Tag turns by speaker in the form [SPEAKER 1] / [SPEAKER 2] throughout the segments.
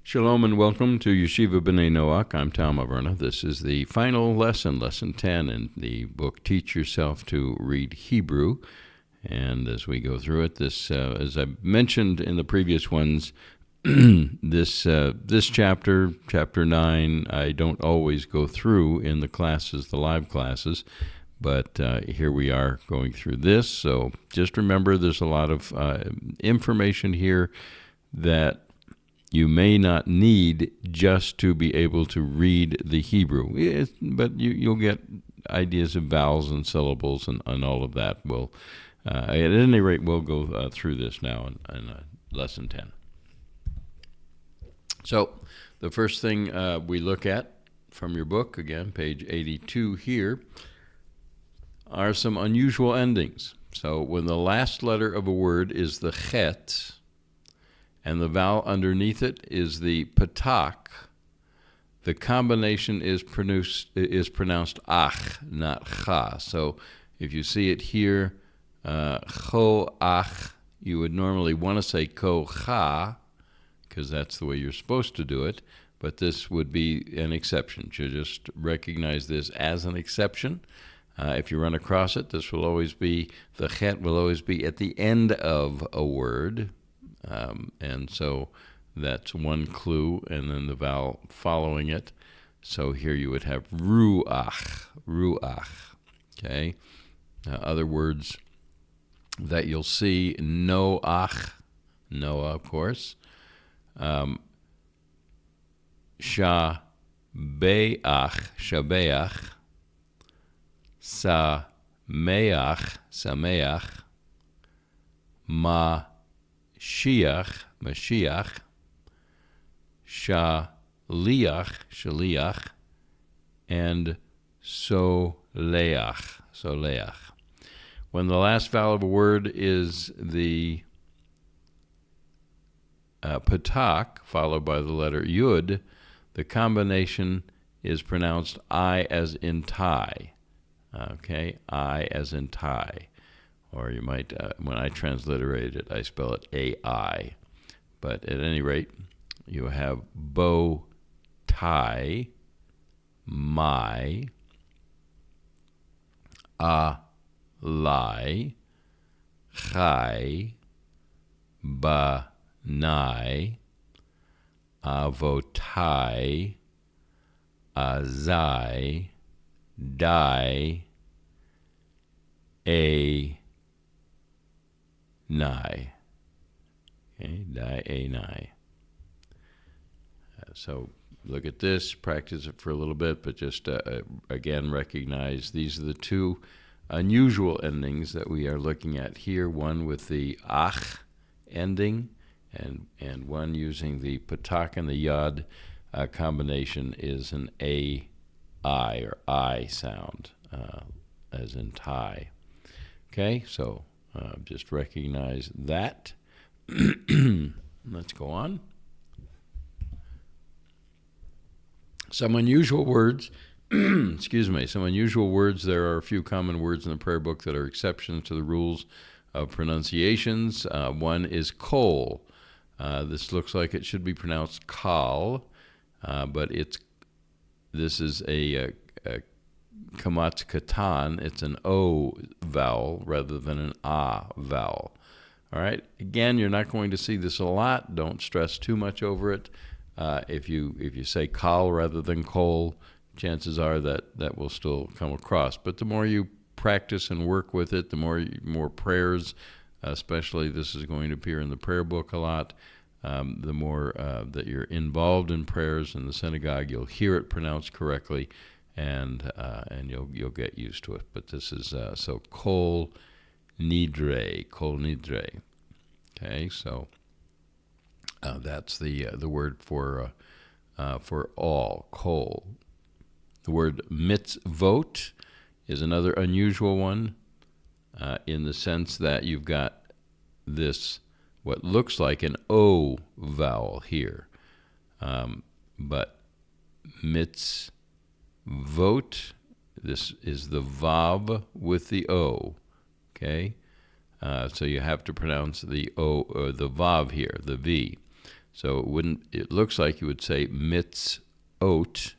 [SPEAKER 1] Shalom and welcome to Yeshiva B'nai Noach. I'm Tom Averna. This is the final lesson, Lesson 10, in the book Teach Yourself to Read Hebrew. And as we go through it, this, as I mentioned in the previous ones, this chapter, Chapter 9, I don't always go through in the classes, the live classes, but here we are going through this. So just remember there's a lot of information here that you may not need just to be able to read the Hebrew, but you'll get ideas of vowels and syllables and all of that. At any rate, we'll go through this now in Lesson 10. So the first thing we look at from your book, again, page 82 here, are some unusual endings. So when the last letter of a word is the chet, and the vowel underneath it is the patak, the combination is pronounced ach, not cha. So if you see it here, cho ach, you would normally want to say ko cha, because that's the way you're supposed to do it, but this would be an exception. You just recognize this as an exception. If you run across it, this will always be, the chet will always be at the end of a word. And so that's one clue, and then the vowel following it. So here you would have ruach, okay? Other words that you'll see, noach, Noah, of course. Shabeach, shabeach. Sameach, Mashiach, Shaliach, and Soleach. When the last vowel of a word is the patak, followed by the letter yud, the combination is pronounced I as in tie. Okay, I as in tie. Or you might, when I transliterate it, I spell it A-I. But at any rate, you have bow tie, my, alai, chai, banai, avotai, azai, dai, nai. Okay, nai. So look at this, practice it for a little bit, but just again recognize these are the two unusual endings that we are looking at here. One with the ach ending, and one using the patak and the yod combination is an A-I or I sound, as in tie. Okay, so just recognize that. Let's go on. Some unusual words, some unusual words. There are a few common words in the prayer book that are exceptions to the rules of pronunciations. One is kol. This looks like it should be pronounced kal, but this is a kamatz katan. It's an O vowel rather than an A vowel. All right. Again, you're not going to see this a lot. Don't stress too much over it. If you say kal rather than kol, chances are that will still come across. But the more you practice and work with it, the more prayers, especially this is going to appear in the prayer book a lot, the more that you're involved in prayers in the synagogue, you'll hear it pronounced correctly, and you'll get used to it. But this is so kol nidre. Okay, so that's the word for all, kol. The word mitzvot is another unusual one, in the sense that you've got this what looks like an O vowel here, but mitzvot, this is the vav with the O. Okay, so you have to pronounce the O or the vav here, the V. So it wouldn't. It looks like you would say mitzvot,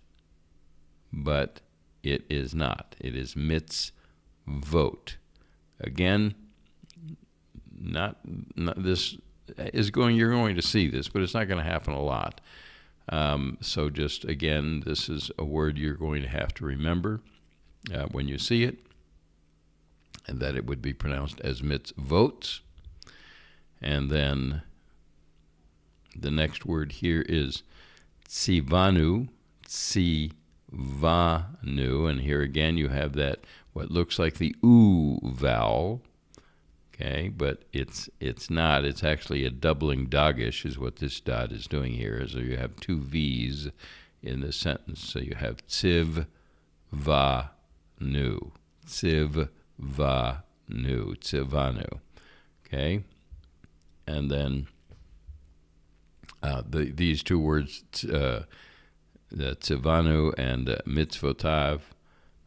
[SPEAKER 1] but it is not. It is mitzvot. Again, not this is going. You're going to see this, but it's not going to happen a lot. So just again, this is a word you're going to have to remember when you see it, and that it would be pronounced as mitzvot. And then the next word here is tzivanu, tzivanu, and here again you have that what looks like the oo vowel, okay, but it's not. It's actually a doubling dagesh is what this dot is doing here. So you have two V's in the sentence. So you have tzivvanu, tzivvanu, tzivvanu, okay, and then these two words, the tzivvanu and mitzvotav,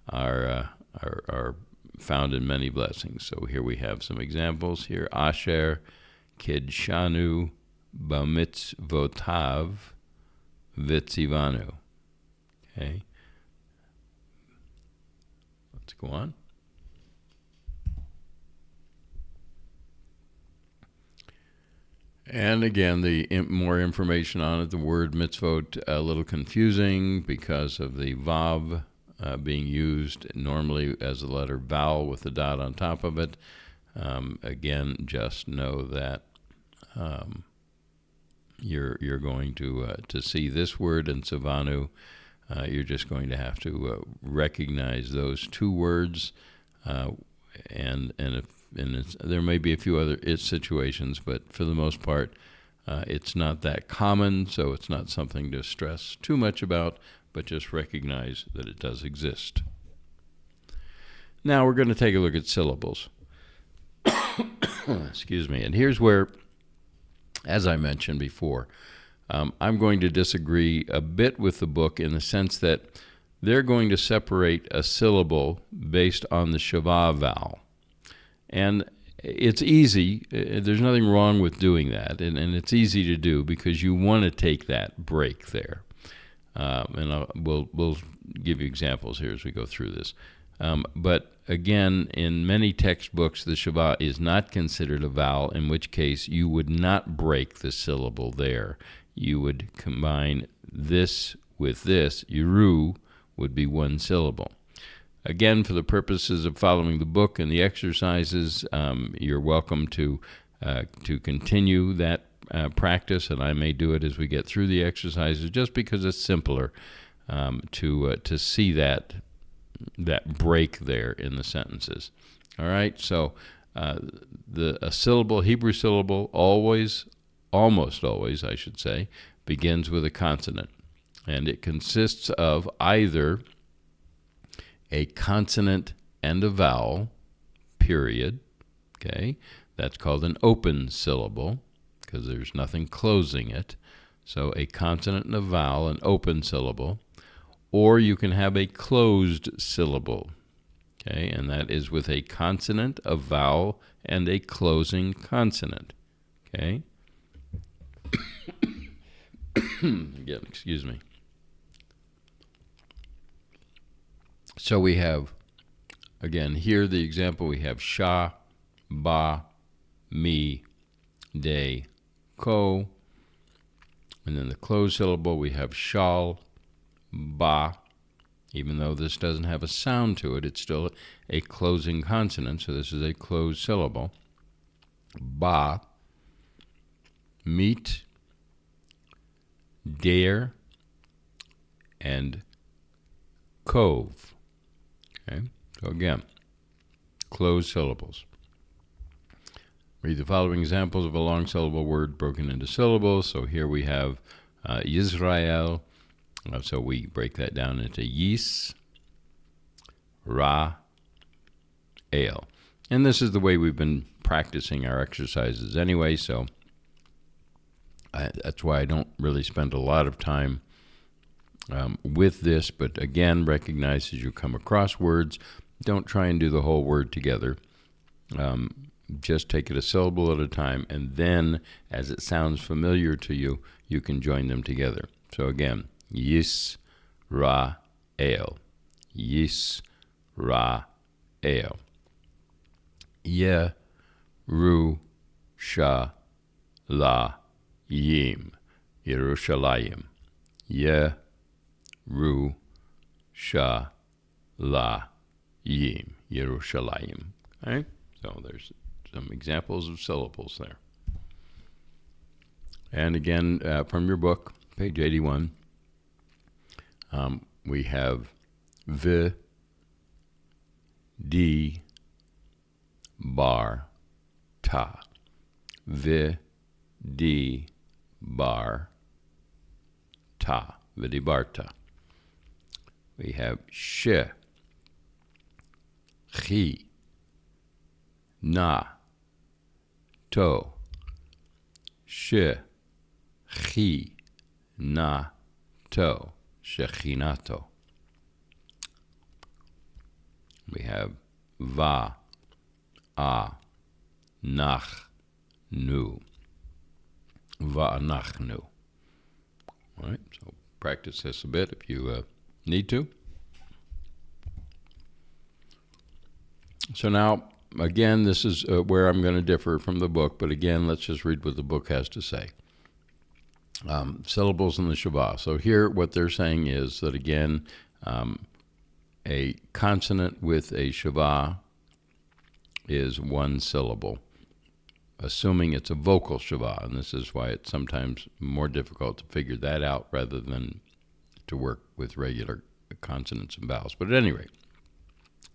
[SPEAKER 1] are found in many blessings. So here we have some examples here. Asher kidshanu bamitzvotav vitzivanu. Okay. Let's go on. And again, the more information on it, the word mitzvot, a little confusing because of the vav being used normally as a letter vowel with the dot on top of it. Again, just know that you're going to see this word in Savanu. You're just going to have to recognize those two words, and there may be a few other situations, but for the most part, it's not that common, so it's not something to stress too much about, but just recognize that it does exist. Now we're going to take a look at syllables. Excuse me. And here's where, as I mentioned before, I'm going to disagree a bit with the book in the sense that they're going to separate a syllable based on the shava vowel. And it's easy. There's nothing wrong with doing that. And it's easy to do because you want to take that break there. And we'll give you examples here as we go through this. But again, in many textbooks, the shava is not considered a vowel, in which case you would not break the syllable there. You would combine this with this. Yuru would be one syllable. Again, for the purposes of following the book and the exercises, you're welcome to continue that practice, and I may do it as we get through the exercises, just because it's simpler to see that break there in the sentences. All right, so a syllable, Hebrew syllable, almost always, I should say, begins with a consonant, and it consists of either a consonant and a vowel, period. Okay, that's called an open syllable because there's nothing closing it. So a consonant and a vowel, an open syllable. Or you can have a closed syllable. Okay, and that is with a consonant, a vowel, and a closing consonant. Okay. Again, excuse me. So we have, again, here the example, we have sha, ba, mi, de, ko. And then the closed syllable, we have shal, ba. Even though this doesn't have a sound to it, it's still a closing consonant, so this is a closed syllable. Ba, meet, dare, and cove. Okay, so again, closed syllables. Read the following examples of a long syllable word broken into syllables. So here we have Yisrael. So we break that down into Yis, Ra, El. And this is the way we've been practicing our exercises anyway, so that's why I don't really spend a lot of time with this. But again, recognize as you come across words, don't try and do the whole word together. just take it a syllable at a time, and then, as it sounds familiar to you, you can join them together. So again, Yis, Ra, El. Yis, Ra, El. Ye, Ru, Sha, La, Yim. Yerushalayim. Ye, Ru, Sha, La, Yim. Yerushalayim. Okay? So there's some examples of syllables there. And again, from your book, page 81, we have V, D, Bar, Ta. V, D, Bar, Ta. Vidibarta. We have She, Chi, Na, To. She, Chi, Na, To. Shechinato. We have Va, A, Nach, Nu. Va'anachnu. All right, so practice this a bit if you need to. So now, again, this is where I'm going to differ from the book, but again, let's just read what the book has to say. Syllables in the Shavah. So here what they're saying is that, again, a consonant with a Shavah is one syllable, assuming it's a vocal Shavah, and this is why it's sometimes more difficult to figure that out rather than to work with regular consonants and vowels. But at any rate,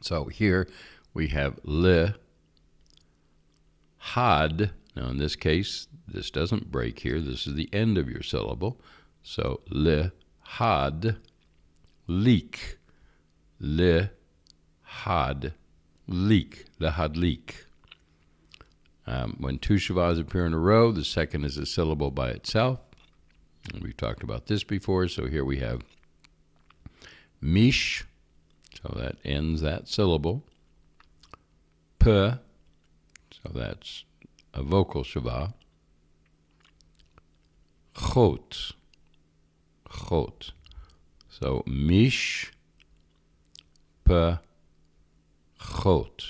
[SPEAKER 1] so here we have Le, Had. Now in this case, this doesn't break here. This is the end of your syllable. So Le, Had, Leak. Le, Had, Leak. Le, Had, Leak. When two Shavahs appear in a row, the second is a syllable by itself. And we've talked about this before, so here we have Mish, so that ends that syllable. P, so that's a vocal Shavah. Chot, Chot. So Mish, P, Chot.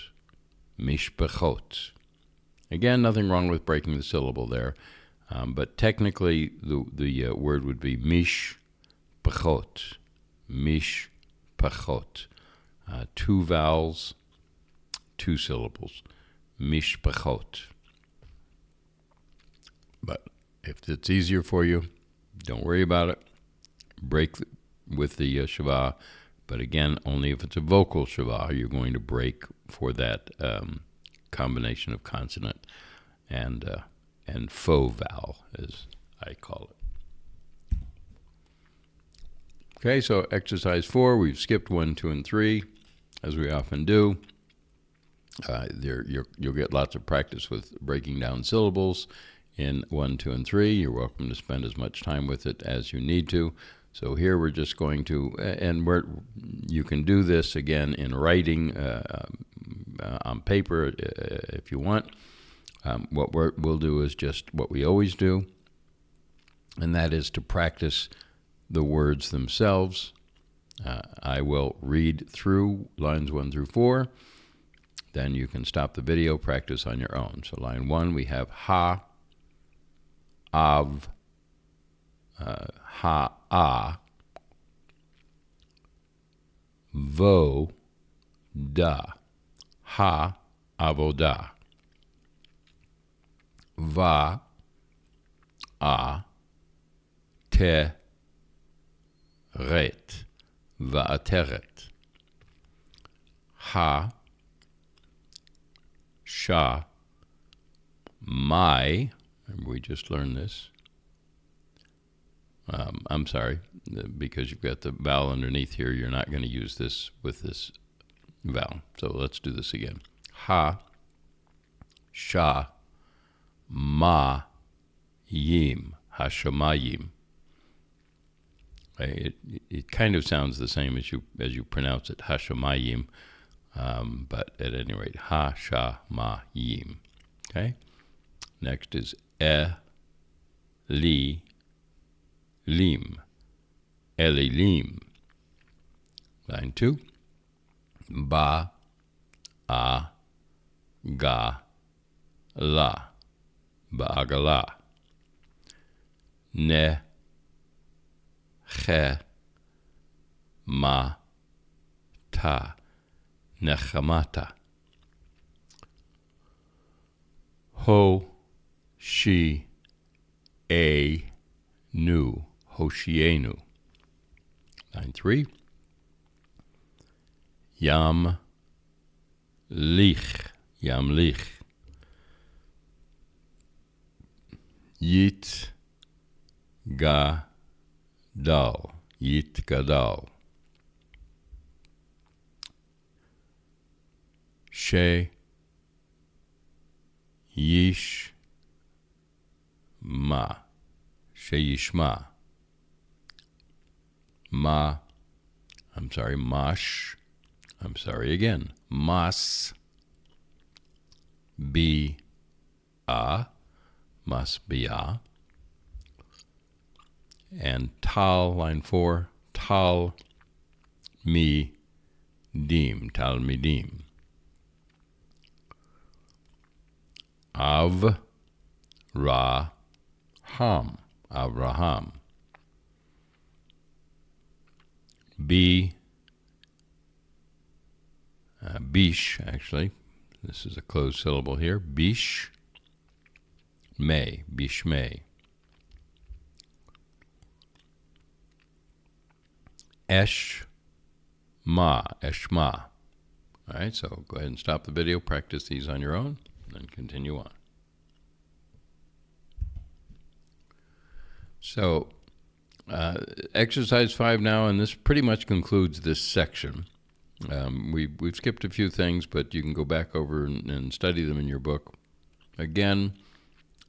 [SPEAKER 1] Mishpachot. Again, nothing wrong with breaking the syllable there, but technically the word would be mish pachot. Mish pachot. Two vowels, two syllables. Mish pachot. But if it's easier for you, don't worry about it. Break with the Shavah, but again, only if it's a vocal Shavah, you're going to break for that combination of consonant and faux vowel, as I call it. Okay, so exercise 4, we've skipped 1, 2, and 3, as we often do. You'll get lots of practice with breaking down syllables in 1, 2, and 3. You're welcome to spend as much time with it as you need to. So here we're just going to, and you can do this again in writing on paper if you want. What we'll do is just what we always do, and that is to practice the words themselves. I will read through lines 1 through 4. Then you can stop the video, practice on your own. So line 1, we have ha, av, ha-a, vo, da, ha, avoda, va, a, te, ret, va'ateret, ha, sha, my, remember we just learned this. I'm sorry, because you've got the vowel underneath here, you're not going to use this with this vowel. So let's do this again. Ha, sha, ma, yim, hashamayim. It kind of sounds the same as you pronounce it, hashamayim, but at any rate, ha, sha, ma, yim. Okay? Next is Li Lim. Elilim. Line 2. Ba A Ga La. Ba'agala. Ne Che Ma Ta. Nechamata. Ho Shi A Nu. Hoshienu. Line 3. Yam Lich. Yam Lich. Yit Ga Dal. Yit Gadal. She Yish Ma. Sheyishma. Ma. I'm sorry, Mash. I'm sorry again. Mas. Bi A. Mas Bia. And Tal, line 4. Tal Mi Dim. Tal Midim. Av Ra Ham. Avraham. Bish, actually. This is a closed syllable here. Bish May. Bishmay. Eshma. Eshma. All right, so go ahead and stop the video, practice these on your own, and then continue on. So, exercise 5 now, and this pretty much concludes this section. We've skipped a few things, but you can go back over and study them in your book. Again,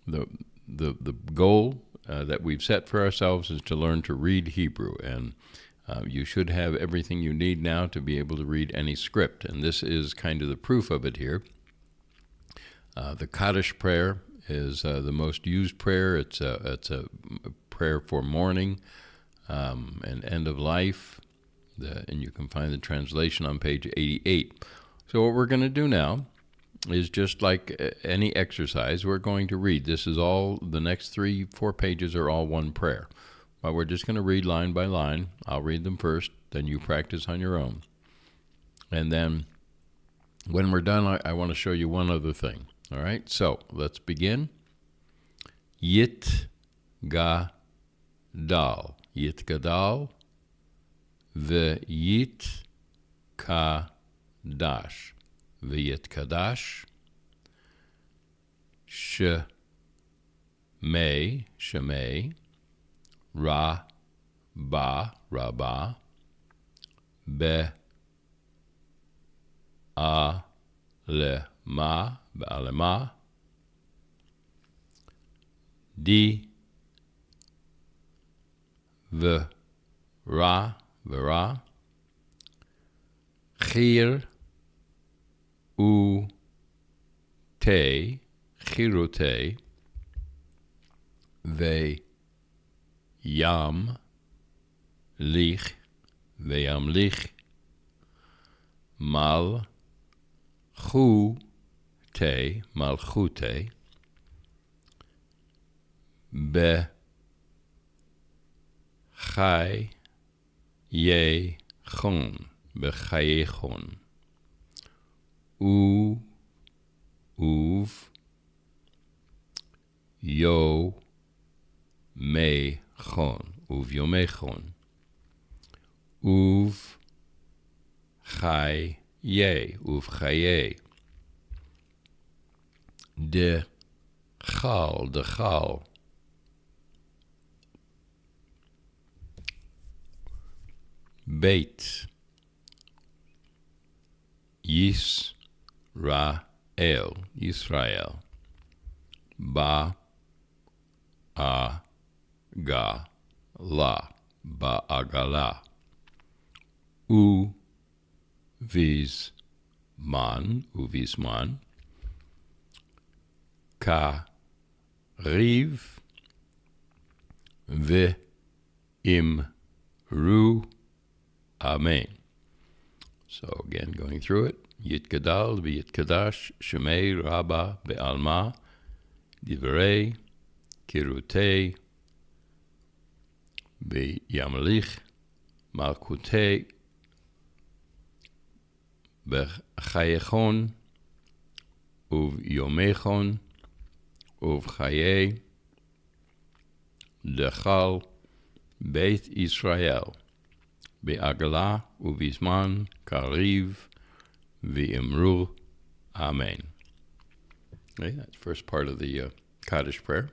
[SPEAKER 1] the goal that we've set for ourselves is to learn to read Hebrew, and you should have everything you need now to be able to read any script, and this is kind of the proof of it here. The Kaddish prayer is the most used prayer. It's a prayer for mourning and end of life, and you can find the translation on page 88. So what we're going to do now is just like any exercise, we're going to read. This is all, the next 3-4 pages are all one prayer. But we're just going to read line by line. I'll read them first, then you practice on your own. And then when we're done, I want to show you one other thing. All right, so let's begin. Yit Ga Dal. Yit Gadal. V'yit Kadash. V'yit Kadash. Shemay. Ra Ba. Rabba. Be Alema. Be'alema. Di V'ra. Chir U Te. Chirute. Ve Yam Lich. Veyam Lich. Mal Chute. Malchute. Be Chai Ye Chon. Bechayechon. Uv Yo Mechon. Uv Yomechon. Uv Chaye. Uv Chaye. De Chal. Beit Yisrael. Ba A Ga La. Ba'agala. Uvisman. kariv ve'imru. Amen. So again, going through it. Yitgadal v'yitkadash shemei rabba be'alma divrei kirutei be'yamlich malkutei b'chayechon uv'yomechon uv'chayei dechal beit Israel be'agala uv'izman kariv v'imru. Amen. Okay, that's the first part of the Kaddish prayer.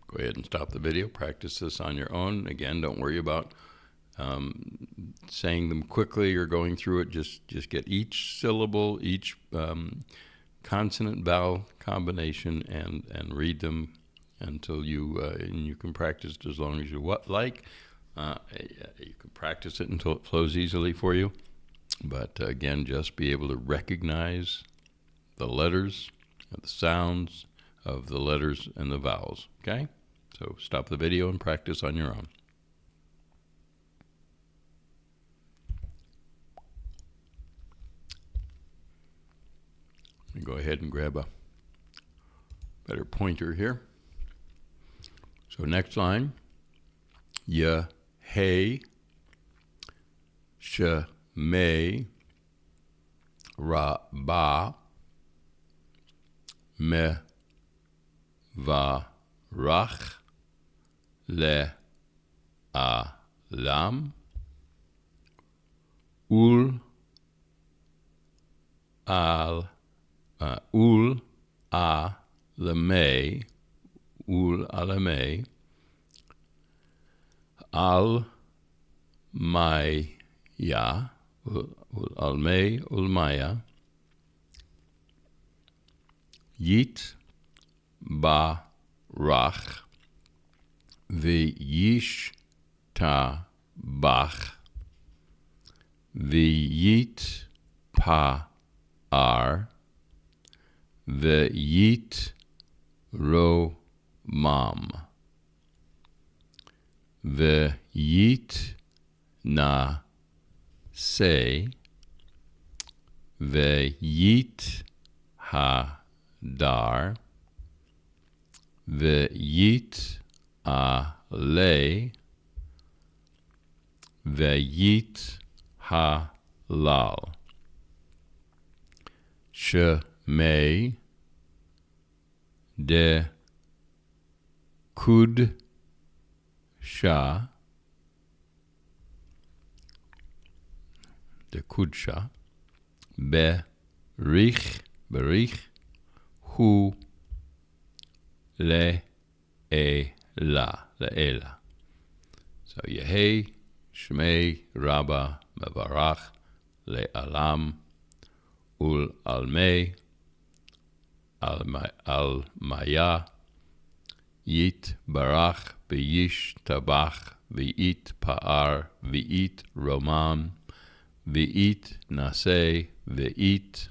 [SPEAKER 1] Go ahead and stop the video. Practice this on your own. Again, don't worry about saying them quickly or going through it. Just get each syllable, each consonant vowel combination, and read them until you can practice it as long as you like. You can practice it until it flows easily for you. But again, just be able to recognize the letters, the sounds of the letters and the vowels. Okay? So stop the video and practice on your own. Go ahead and grab a better pointer here. So next line, Yehei Shemei Rabba Mevarach Le'alam Ul Alamei Al Maya Ulmaya Yit Barach V'yish Tabach V'yit Pa'ar V'yit Romam V'yit Naseh V'yit Hadar V'yit Aleh V'yit Halal Shemei de Kudsha Berich Hu Le'ela. So Yehei Shmei Rabba Mevarach Le'alam Ul Almei Al-Maya Yit Barach V'yish Tabach V'yit Pa'ar V'yit Romam V'yit Naseh V'yit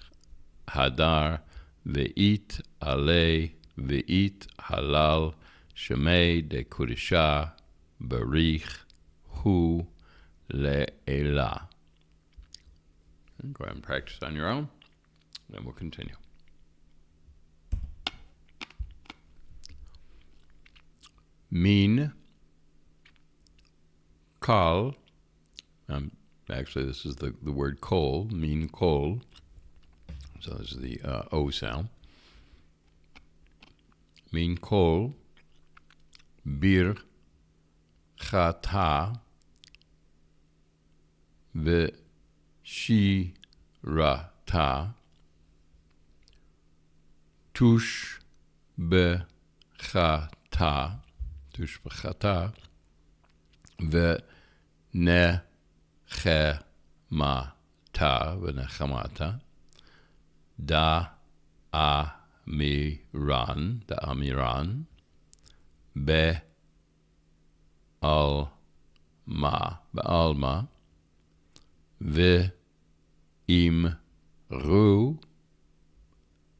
[SPEAKER 1] Hadar V'yit Aleh V'yit Halal Shemei de Kudisha Barich Hu Le'ela. Go ahead and practice on your own, then we'll continue. Min Kal. Actually, this is the word kol. Min kol. So this is the O sound. Min kol bir chata v'shirata tush bechata v'nechemata da amiran be'alma ve'imru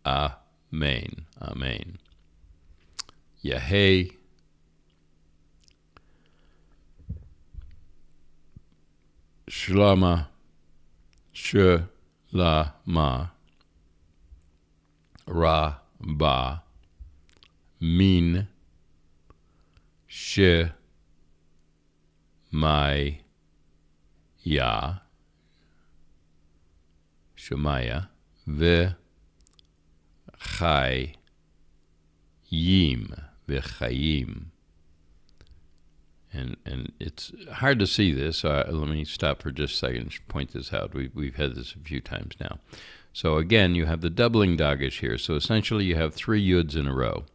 [SPEAKER 1] Amen. Amen. Yahei Shlama Shlama Rabba Min Shemaya Shemaya V'chayim. And it's hard to see this. Let me stop for just a second and point this out. We've had this a few times now. So again, you have the doubling dagesh here. So essentially you have 3 yuds in a row.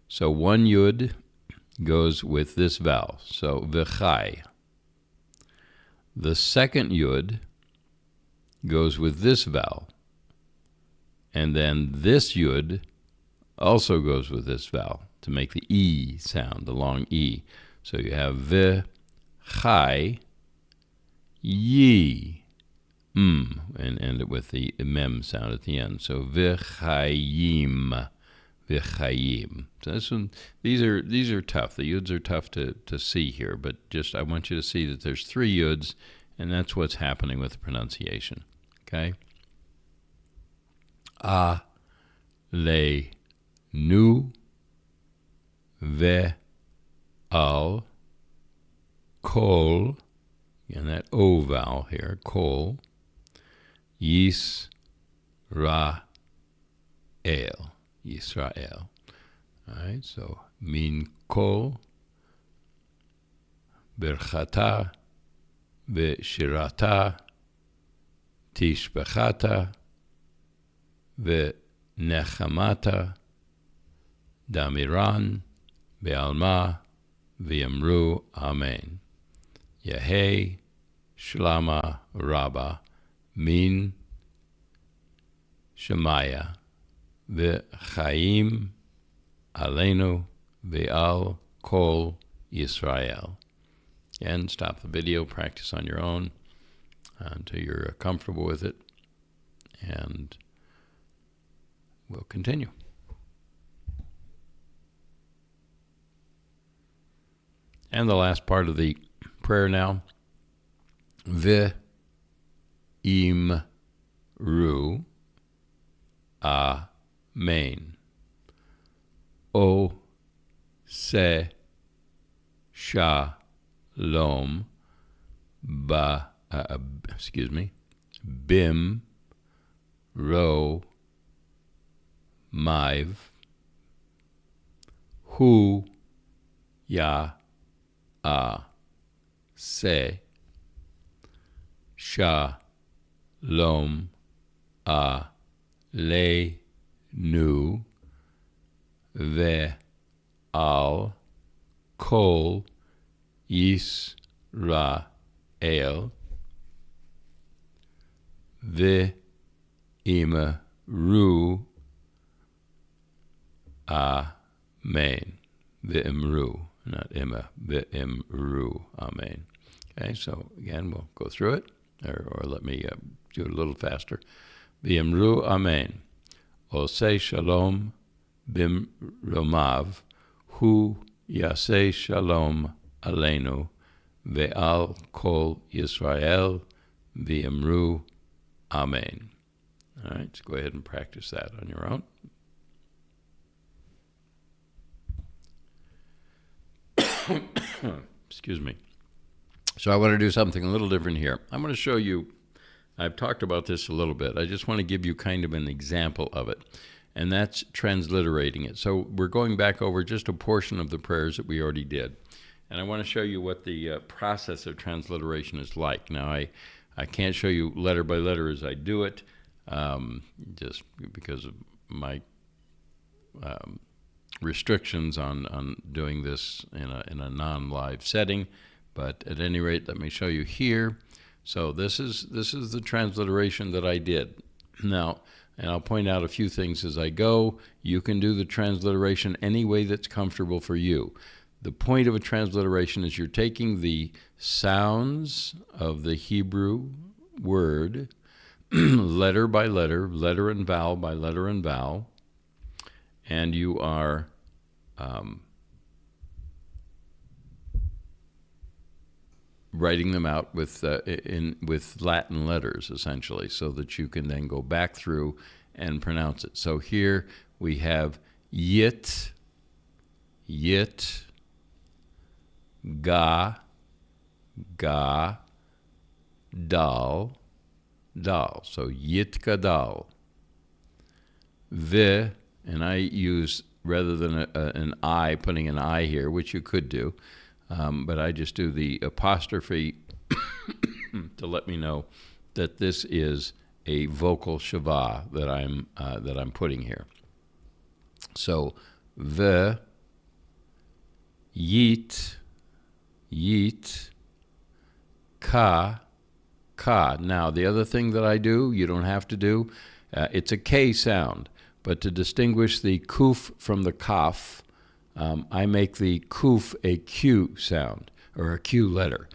[SPEAKER 1] So 1 yud goes with this vowel. So v'chai. The second yud goes with this vowel. And then this yud also goes with this vowel to make the E sound, the long E. So you have v'chai yi, and end it with the mem sound at the end. So v'chayim, v'chayim. So this one, these are tough. The yuds are tough to see here, but just I want you to see that there's 3 yuds, and that's what's happening with the pronunciation. Okay. Le nu ve al kol, and that O vowel here, kol, Yisrael, Yisrael. All right, so min kol, berchata, v'shirata, tishbechata, v'nechamata, damiran, be'alma, v'yamru, amen. Yahei, shlama, rabba, min, shemaya, v'chaim, aleinu, ve'al, kol, Yisrael. And stop the video, practice on your own until you're comfortable with it, and we'll continue. And the last part of the prayer now. Ve'imru amen. O se shalom bim ro maiv hu ya se shalom aleinu ve al kol Yisrael ve imru amen. Ve'imru, not Emma, ve'imru, amen. Okay, so again, we'll go through it, or let me do it a little faster. Ve'imru, amen. Osei shalom bim romav, hu yasei shalom aleinu, ve'al kol Yisrael, ve'imru, amen. All right, so go ahead and practice that on your own. Excuse me. So I want to do something a little different here. I'm going to show you, I've talked about this a little bit. I just want to give you kind of an example of it, and that's transliterating it. So we're going back over just a portion of the prayers that we already did, and I want to show you what the process of transliteration is like. Now, I can't show you letter by letter as I do it, just because of my restrictions on doing this in a non-live setting, but at any rate, let me show you here. So this is the transliteration that I did. Now, and I'll point out a few things as I go. You can do the transliteration any way that's comfortable for you. The point of a transliteration is you're taking the sounds of the Hebrew word letter by letter, letter and vowel by letter and vowel, and you are writing them out with Latin letters, essentially, so that you can then go back through and pronounce it. So here we have yit, yit, ga, ga, dal, dal. So yitka dal. V, and I use, rather than an I, putting an I here, which you could do, but I just do the apostrophe to let me know that this is a vocal shava that I'm putting here. So v, yeet, yeet, ka, ka. Now the other thing that I do, you don't have to do, it's a K sound, but to distinguish the kuf from the kaf, I make the kuf a Q sound, or a Q letter.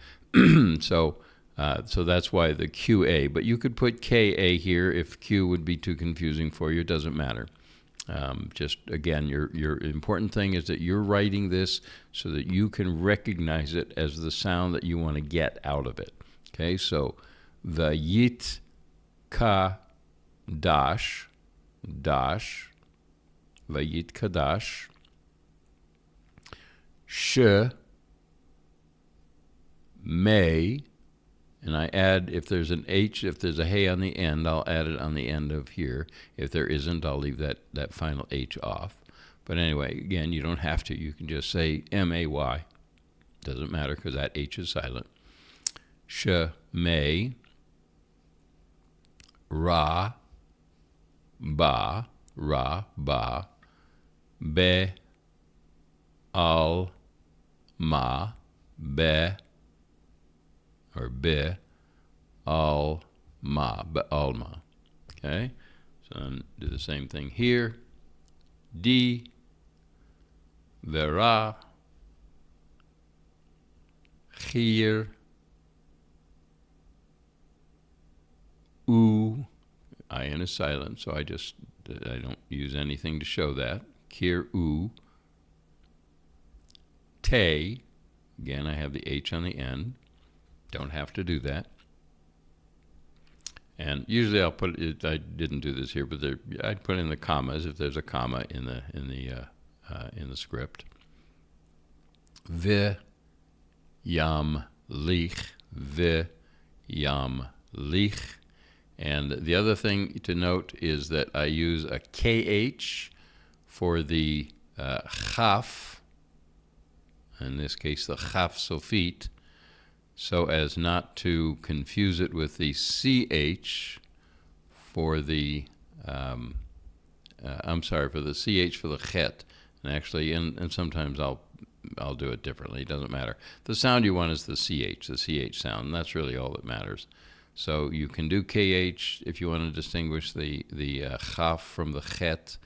[SPEAKER 1] So that's why the QA. But you could put KA here if Q would be too confusing for you. It doesn't matter. Just, again, your important thing is that you're writing this so that you can recognize it as the sound that you want to get out of it. Okay, so the yit ka dash, dash, vayit kadash, sh, may, and I add, if there's an H, if there's a hey on the end, I'll add it on the end of here. If there isn't, I'll leave that final H off. But anyway, again, you don't have to. You can just say M-A-Y. Doesn't matter because that H is silent. Sh, may, ra, ba, be, al, ma, be, or be, al, ma, alma. Okay? So I'll do the same thing here. Di, vera, khir, u, in is silent, so I don't use anything to show that. Kir, u, te, again, I have the H on the end. Don't have to do that. And usually I'll put it, I didn't do this here, but I'd put in the commas if there's a comma in the script. V, yam, lich, v, yam, lich. And the other thing to note is that I use a KH for the chaf, in this case the chaf sofit, so as not to confuse it with the CH for the, for the CH for the chet. And actually, and sometimes I'll do it differently. It doesn't matter. The sound you want is the CH sound, and that's really all that matters. So you can do KH if you want to distinguish the chaf from the chet,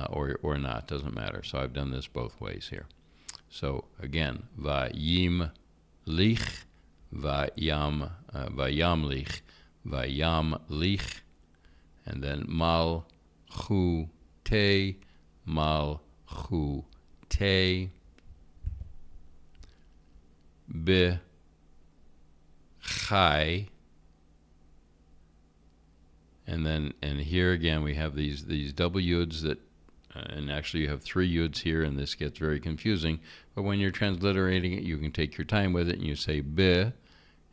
[SPEAKER 1] or not. Doesn't matter. So I've done this both ways here. So again, vayim lich, vayam lich, vayam lich, and then mal chu te, mal chu te, be chai. And here again we have these double yuds that, and actually you have three yuds here, and this gets very confusing. But when you're transliterating it, you can take your time with it, and you say be,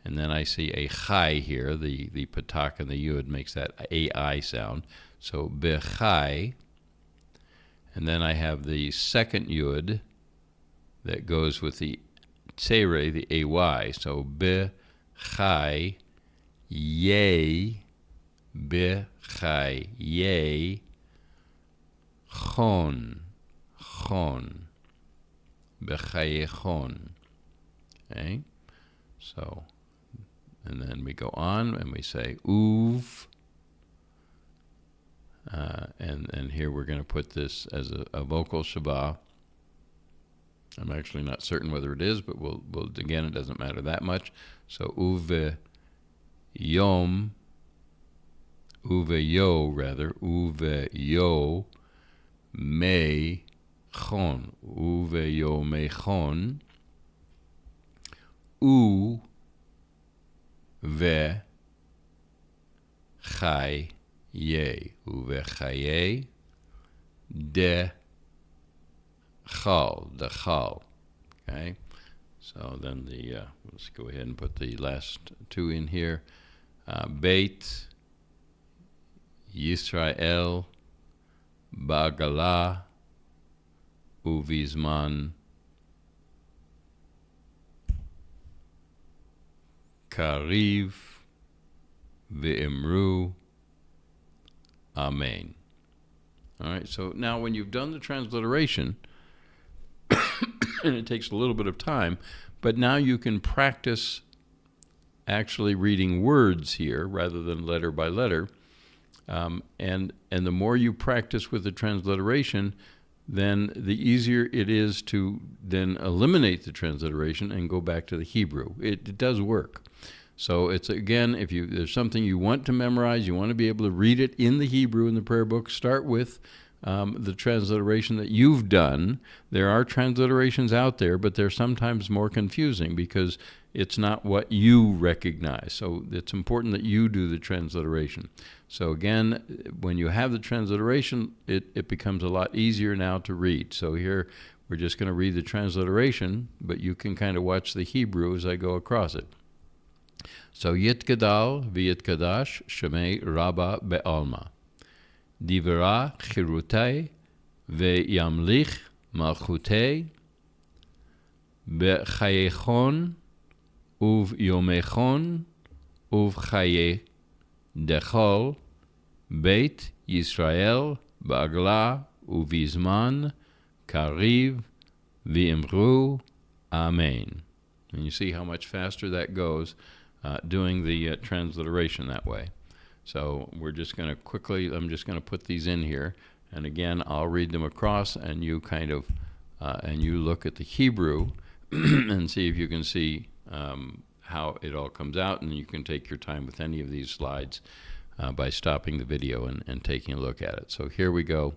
[SPEAKER 1] and then I see a chai here. The patak and the yud makes that ai sound. So be chai, and then I have the second yud that goes with the tsere, the ay. So be chai yay. Bechai yay chon bechaye chon. Okay, so, and then we go on and we say uv, and here we're going to put this as a vocal shava. I'm actually not certain whether it is, but we'll again, it doesn't matter that much. So uv yom uveyo rather, uveyo mechon, uveyo mechon, u ve chaye, uve chaye, de chal, the chal. Okay, so then let's go ahead and put the last two in here. Beit Yisrael Bagala Uvizman Kariv Ve'imru Amen. All right, so now when you've done the transliteration, and it takes a little bit of time, but now you can practice actually reading words here rather than letter by letter. And the more you practice with the transliteration, then the easier it is to then eliminate the transliteration and go back to the Hebrew. It does work. So it's, again, if there's something you want to memorize, you want to be able to read it in the Hebrew in the prayer book, start with the transliteration that you've done. There are transliterations out there, but they're sometimes more confusing because it's not what you recognize. So it's important that you do the transliteration. So again, when you have the transliteration, it becomes a lot easier now to read. So here we're just going to read the transliteration, but you can kind of watch the Hebrew as I go across it. So Yitgadal v'Yitkadash Shemei Rabba Be'alma. Divera Chirutei ve'Yamlich Malchutei Be'chayechon Uv Yomechon Uv Chaye Dechol Beit Yisrael Ba'agla Uvizman Kariv V'imru Amen. And you see how much faster that goes doing the transliteration that way. So we're just going to quickly, I'm just going to put these in here. And again, I'll read them across, and you kind of, and you look at the Hebrew and see if you can see how it all comes out. And you can take your time with any of these slides by stopping the video and taking a look at it. So here we go.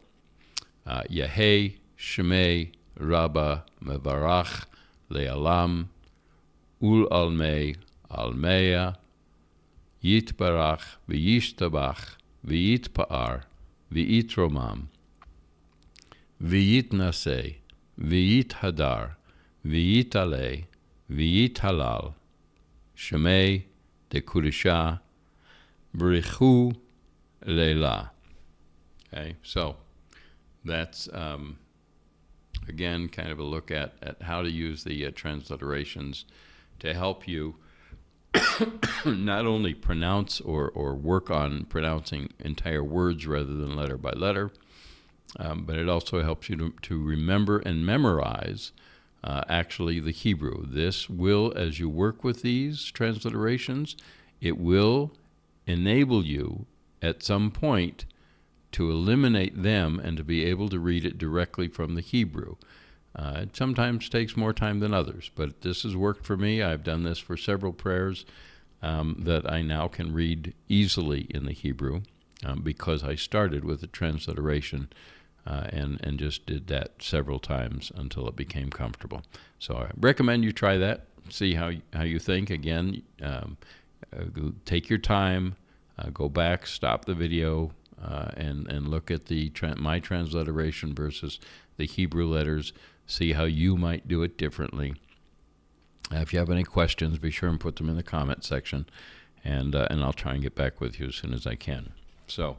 [SPEAKER 1] Yehei Shemei Rabba Mevarach Le'alam Ul Almei Almeya Yitbarach V'yishtabach V'yitpa'ar V'yitromam V'yitnaseh V'yithadar V'yitaleh V'yithalal Shemei Dekudisha Brichu Leila. Okay, so that's again kind of a look at how to use the transliterations to help you not only pronounce or work on pronouncing entire words rather than letter by letter, but it also helps you to remember and memorize actually the Hebrew. This will, as you work with these transliterations, it will enable you at some point to eliminate them and to be able to read it directly from the Hebrew. It sometimes takes more time than others, but this has worked for me. I've done this for several prayers that I now can read easily in the Hebrew because I started with the transliteration and just did that several times until it became comfortable. So I recommend you try that, see how you think. Again, take your time, go back, stop the video, and look at the my transliteration versus the Hebrew letters. See how you might do it differently. If you have any questions, be sure and put them in the comment section, and I'll try and get back with you as soon as I can. So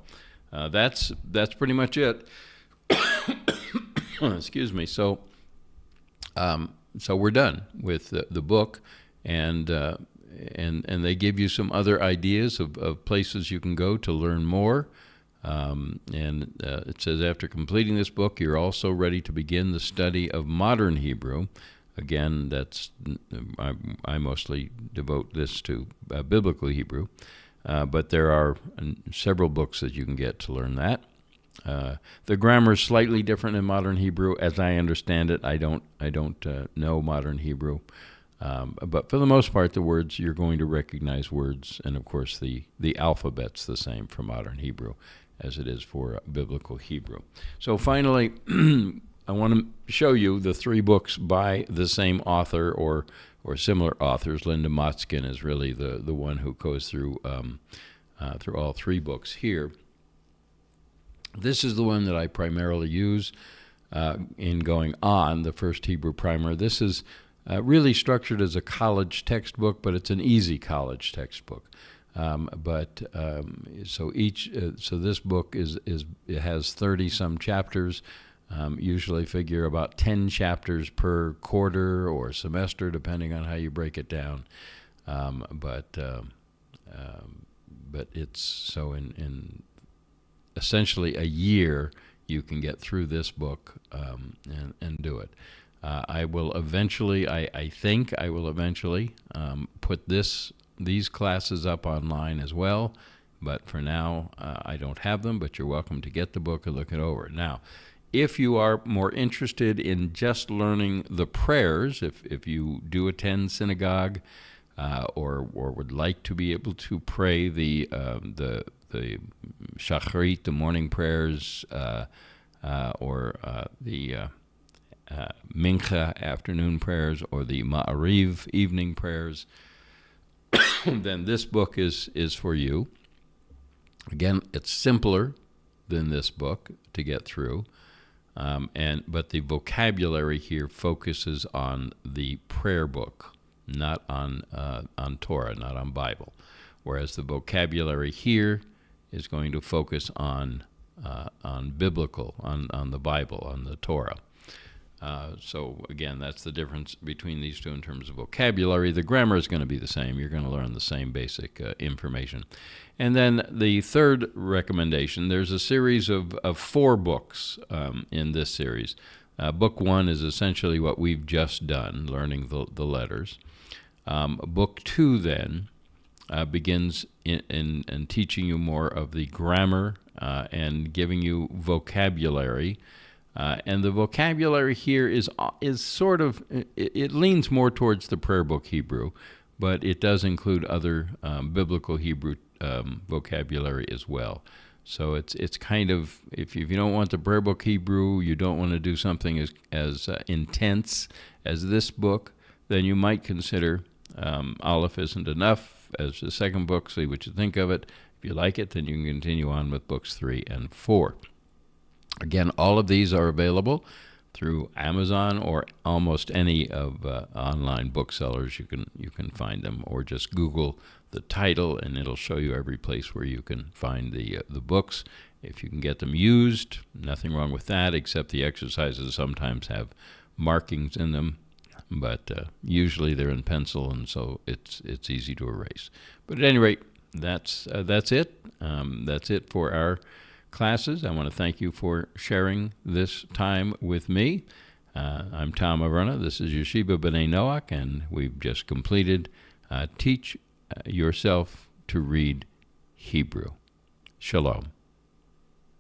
[SPEAKER 1] that's pretty much it. Excuse me. So we're done with the book, and they give you some other ideas of places you can go to learn more. It says, after completing this book, you're also ready to begin the study of modern Hebrew. Again, I mostly devote this to biblical Hebrew, but there are several books that you can get to learn that. The grammar is slightly different in modern Hebrew, as I understand it. I don't know modern Hebrew, But for the most part, the words, you're going to recognize words, and of course the alphabet's the same for modern Hebrew as it is for biblical Hebrew. So finally, I want to show you the 3 books by the same author or similar authors. Linda Motzkin is really the one who goes through all 3 books here. This is the one that I primarily use in going on the First Hebrew Primer. This is really structured as a college textbook, but it's an easy college textbook. So this book it has 30 some chapters. Usually figure about 10 chapters per quarter or semester, depending on how you break it down. But it's so in essentially a year you can get through this book and do it. I will eventually, I think I will eventually put these classes up online as well, but for now I don't have them, but you're welcome to get the book and look it over. Now, if you are more interested in just learning the prayers, if you do attend synagogue or would like to be able to pray the Shacharit, the morning prayers, or the Mincha afternoon prayers, or the Ma'ariv evening prayers, then this book is for you. Again, it's simpler than this book to get through, but the vocabulary here focuses on the prayer book, not on Torah, not on Bible, whereas the vocabulary here is going to focus on biblical, on the Bible, on the Torah. So again, that's the difference between these two in terms of vocabulary. The grammar is going to be the same. You're going to learn the same basic information. And then the third recommendation, there's a series of 4 books in this series. Book 1 is essentially what we've just done, learning the letters. Book 2 then begins in teaching you more of the grammar and giving you vocabulary. And the vocabulary here is sort of, it leans more towards the prayer book Hebrew, but it does include other biblical Hebrew vocabulary as well. So it's kind of, if you don't want the prayer book Hebrew, you don't want to do something as intense as this book, then you might consider Alef Isn't Enough as the second book, see what you think of it. If you like it, then you can continue on with books 3 and 4. Again, all of these are available through Amazon or almost any of online booksellers. You can find them, or just Google the title and it'll show you every place where you can find the books. If you can get them used, nothing wrong with that, except the exercises sometimes have markings in them, but usually they're in pencil, and so it's easy to erase. But at any rate, that's it. That's it for our classes. I want to thank you for sharing this time with me. I'm Tom Averna. This is Yeshiva B'nai Noach, and we've just completed Teach Yourself to Read Hebrew. Shalom.